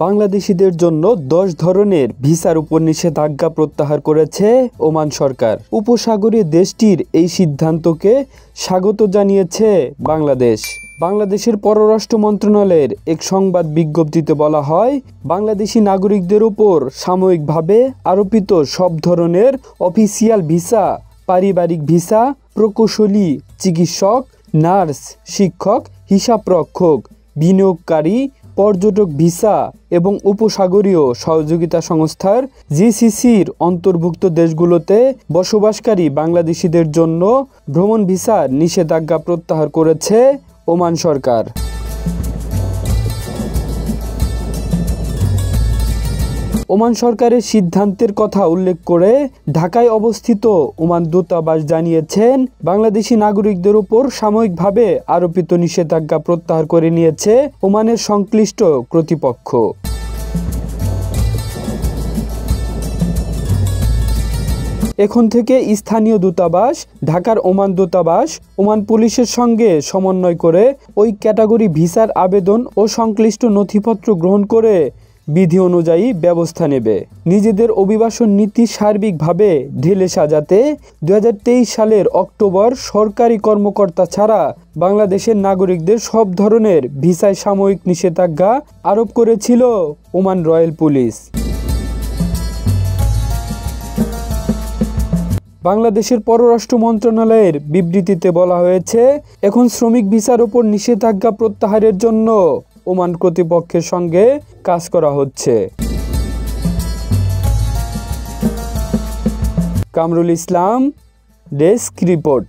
বাংলাদেশিদের জন্য ১০ ধরনের ভিসার উপর নিষেধাজ্ঞা প্রত্যাহার করেছে ওমান সরকার। উপসাগরীয় দেশটির এই সিদ্ধান্তকে স্বাগত জানিয়েছে বাংলাদেশ। বাংলাদেশের পররাষ্ট্র মন্ত্রণালয়ের এক সংবাদ বিজ্ঞপ্তিতে বলা হয়, বাংলাদেশি নাগরিকদের উপর সাময়িকভাবে আরোপিত সব ধরনের অফিসিয়াল ভিসা, পারিবারিক ভিসা, প্রকৌশলী, চিকিৎসক, নার্স, শিক্ষক, হিসাবরক্ষক, বিনিয়োগকারী, পর্যটক ভিসা এবং উপসাগরীয় সহযোগিতা সংস্থার জিসিসির অন্তর্ভুক্ত দেশগুলোতে বসবাসকারী বাংলাদেশিদের জন্য ভ্রমণ ভিসার নিষেধাজ্ঞা প্রত্যাহার করেছে ওমান সরকার। ওমান সরকারের সিদ্ধান্তের কথা উল্লেখ করে ঢাকায় অবস্থিত ওমান দূতাবাস জানিয়েছেন, বাংলাদেশি নাগরিকদের উপর সাময়িকভাবে আরোপিত নিষেধাজ্ঞা প্রত্যাহার করে নিয়েছে ওমানের সংশ্লিষ্ট কর্তৃপক্ষ। এখন থেকে স্থানীয় দূতাবাস, ঢাকার ওমান দূতাবাস, ওমান পুলিশের সঙ্গে সমন্বয় করে ওই ক্যাটাগরি ভিসার আবেদন ও সংশ্লিষ্ট নথিপত্র গ্রহণ করে বিধি অনুযায়ী ব্যবস্থা নেবে। নিজেদের অভিবাসন নীতি সার্বিকভাবে ঢেলে সাজাতে 2023 সালের অক্টোবর সরকারি কর্মকর্তা ছাড়া বাংলাদেশের নাগরিকদের সব ধরনের ভিসায় সাময়িক নিষেধাজ্ঞা আরোপ করেছিল ওমান রয়্যাল পুলিশ। বাংলাদেশের পররাষ্ট্র মন্ত্রণালয়ের বিবৃতিতে বলা হয়েছে, এখন শ্রমিক ভিসার উপর নিষেধাজ্ঞা প্রত্যাহারের জন্য ওমান কর্তৃপক্ষের সঙ্গে কাজ করা হচ্ছে। Kamrul Islam, desk report.